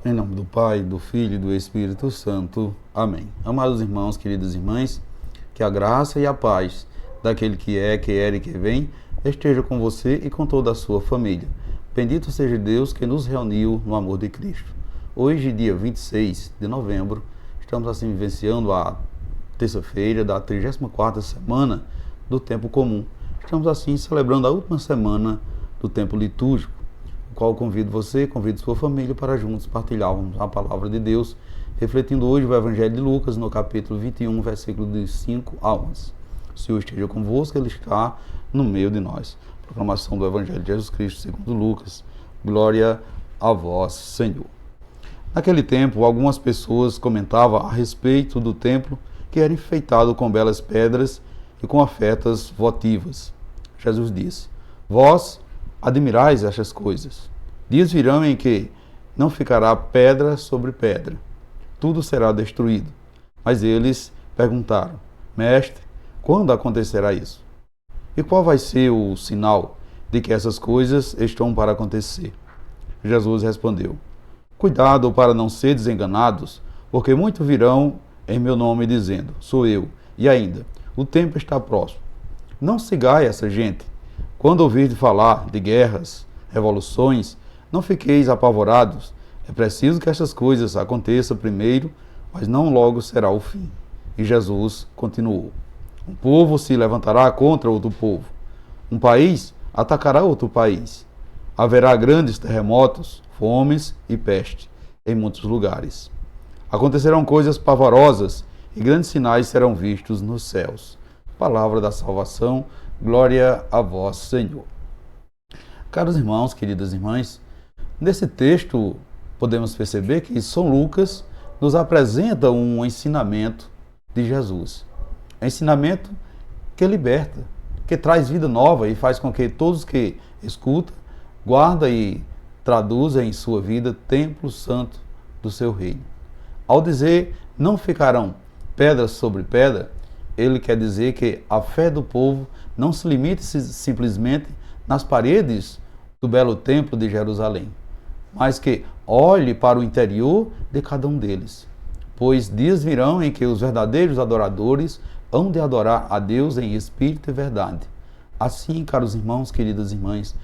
Em nome do Pai, do Filho e do Espírito Santo. Amém. Amados irmãos, queridas irmãs, que a graça e a paz daquele que é, que era e que vem esteja com você e com toda a sua família. Bendito seja Deus que nos reuniu no amor de Cristo. Hoje, dia 26 de novembro, estamos assim vivenciando a terça-feira da 34ª semana do tempo comum. Estamos assim celebrando a última semana do tempo litúrgico, o qual convido você, convido sua família para juntos partilharmos a palavra de Deus, refletindo hoje o Evangelho de Lucas, no capítulo 21, versículos de 5 a 11. O Senhor esteja convosco, Ele está no meio de nós. Proclamação do Evangelho de Jesus Cristo segundo Lucas. Glória a vós, Senhor. Naquele tempo, algumas pessoas comentavam a respeito do templo que era enfeitado com belas pedras e com ofertas votivas. Jesus disse: vós admirais estas coisas. Dias virão em que não ficará pedra sobre pedra, tudo será destruído. Mas eles perguntaram: Mestre, quando acontecerá isso? E qual vai ser o sinal de que essas coisas estão para acontecer? Jesus respondeu: Cuidado para não seres enganados, porque muitos virão em meu nome dizendo: Sou eu. E ainda: o tempo está próximo. Não sigais essa gente. Quando ouvirdes falar de guerras, revoluções, não fiqueis apavorados. É preciso que estas coisas aconteçam primeiro, mas não logo será o fim. E Jesus continuou: um povo se levantará contra outro povo. Um país atacará outro país. Haverá grandes terremotos, fomes e peste em muitos lugares. Acontecerão coisas pavorosas e grandes sinais serão vistos nos céus. Palavra da salvação. Glória a vós, Senhor. Caros irmãos, queridas irmãs, nesse texto podemos perceber que São Lucas nos apresenta um ensinamento de Jesus. Ensinamento que liberta, que traz vida nova e faz com que todos que escutam, guardem e traduzam em sua vida templo santo do seu reino. Ao dizer não ficarão pedra sobre pedra, ele quer dizer que a fé do povo não se limite simplesmente nas paredes do belo templo de Jerusalém, mas que olhe para o interior de cada um deles. Pois dias virão em que os verdadeiros adoradores hão de adorar a Deus em espírito e verdade. Assim, caros irmãos, queridas irmãs,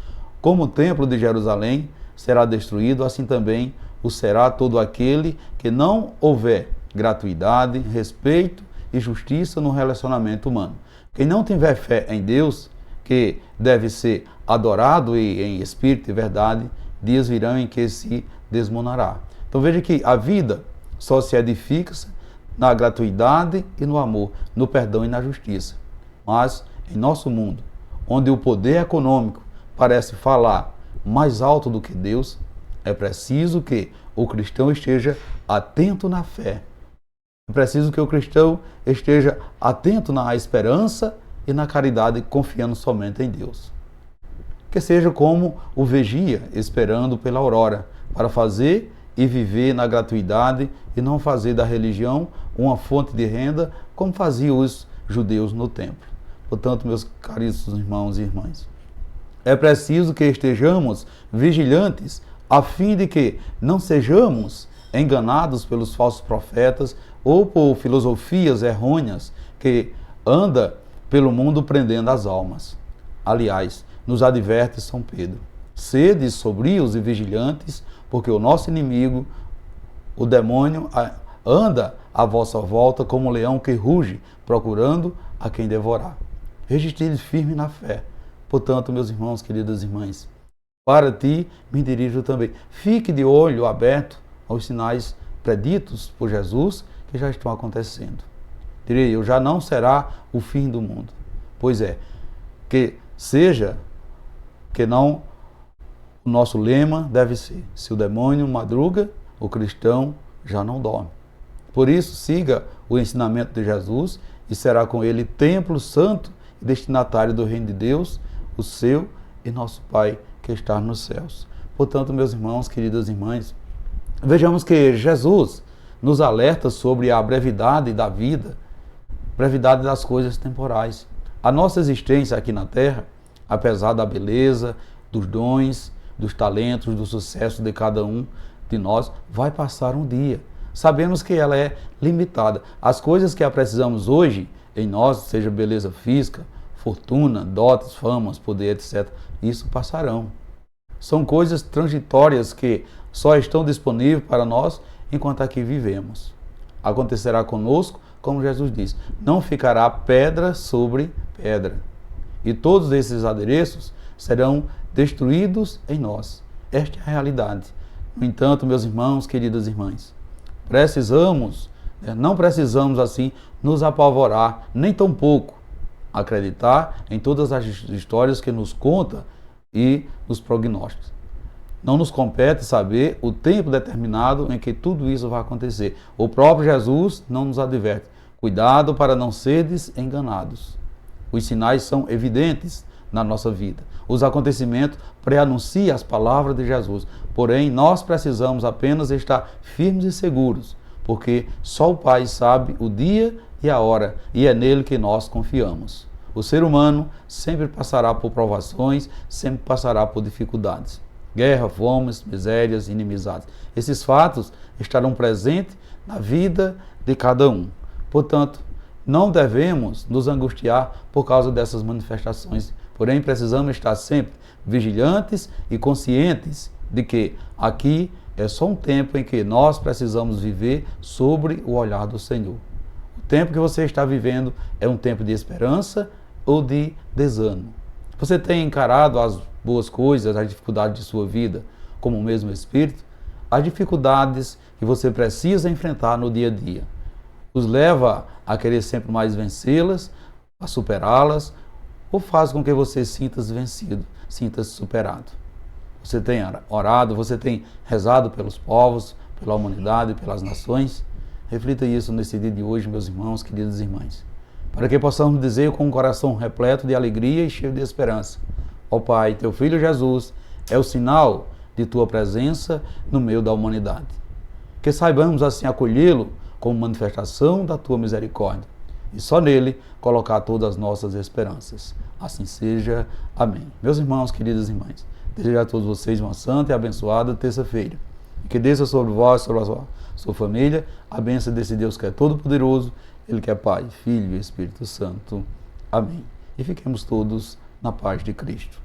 como o templo de Jerusalém será destruído, assim também o será todo aquele que não houver gratuidade, respeito e justiça no relacionamento humano. Quem não tiver fé em Deus, que deve ser adorado em espírito e verdade, dias virão em que se desmonará. Então veja que a vida só se edifica na gratuidade e no amor, no perdão e na justiça. Mas em nosso mundo, onde o poder econômico parece falar mais alto do que Deus, é preciso que o cristão esteja atento na fé. É preciso que o cristão esteja atento na esperança e na caridade, confiando somente em Deus. Que seja como o vigia esperando pela aurora, para fazer e viver na gratuidade e não fazer da religião uma fonte de renda, como faziam os judeus no templo. Portanto, meus caríssimos irmãos e irmãs, é preciso que estejamos vigilantes, a fim de que não sejamos enganados pelos falsos profetas ou por filosofias errôneas que anda pelo mundo prendendo as almas. Aliás, nos adverte São Pedro: sede sobrios e vigilantes, porque o nosso inimigo, o demônio, anda à vossa volta como um leão que ruge, procurando a quem devorar. Resistir firme na fé. Portanto, meus irmãos, queridas irmãs, para ti me dirijo também. Fique de olho aberto aos sinais preditos por Jesus que já estão acontecendo. Direi eu, já não será o fim do mundo. Pois é, que seja, que não, o nosso lema deve ser: se o demônio madruga, o cristão já não dorme. Por isso, siga o ensinamento de Jesus e será com ele templo santo e destinatário do reino de Deus, o seu e nosso Pai que está nos céus. Portanto, meus irmãos, queridas irmãs, vejamos que Jesus nos alerta sobre a brevidade da vida, brevidade das coisas temporais. A nossa existência aqui na Terra, apesar da beleza, dos dons, dos talentos, do sucesso de cada um, de nós vai passar um dia. Sabemos que ela é limitada. As coisas que precisamos hoje em nós, seja beleza física, fortuna, dotes, famas, poder, etc., isso passarão. São coisas transitórias que só estão disponíveis para nós enquanto aqui vivemos. Acontecerá conosco, como Jesus disse, não ficará pedra sobre pedra. E todos esses adereços serão destruídos em nós. Esta é a realidade. No entanto, meus irmãos, queridas irmãs, não precisamos assim nos apavorar, nem tampouco acreditar em todas as histórias que nos conta e nos prognósticos. Não nos compete saber o tempo determinado em que tudo isso vai acontecer. O próprio Jesus não nos adverte. Cuidado para não serdes enganados. Os sinais são evidentes na nossa vida. Os acontecimentos preanunciam as palavras de Jesus. Porém, nós precisamos apenas estar firmes e seguros, porque só o Pai sabe o dia e a hora, e é nele que nós confiamos. O ser humano sempre passará por provações, sempre passará por dificuldades. Guerra, fomes, misérias, inimizades. Esses fatos estarão presentes na vida de cada um. Portanto, não devemos nos angustiar por causa dessas manifestações. Porém, precisamos estar sempre vigilantes e conscientes de que aqui é só um tempo em que nós precisamos viver sobre o olhar do Senhor. O tempo que você está vivendo é um tempo de esperança ou de desânimo. Você tem encarado as boas coisas, as dificuldades de sua vida como o mesmo Espírito? As dificuldades que você precisa enfrentar no dia a dia os leva a querer sempre mais vencê-las, a superá-las, ou faz com que você sinta-se vencido, sinta-se superado? Você tem orado, você tem rezado pelos povos, pela humanidade, pelas nações? Reflita isso nesse dia de hoje, meus irmãos, queridas irmãs, para que possamos dizer com um coração repleto de alegria e cheio de esperança: ó Pai, teu Filho Jesus é o sinal de tua presença no meio da humanidade. Que saibamos assim acolhê-lo como manifestação da tua misericórdia e só nele colocar todas as nossas esperanças. Assim seja. Amém. Meus irmãos, queridas irmãs, desejo a todos vocês uma santa e abençoada terça-feira. E que desça sobre vós, sobre a sua família, a bênção desse Deus que é todo-poderoso, Ele que é Pai, Filho e Espírito Santo. Amém. E fiquemos todos na paz de Cristo.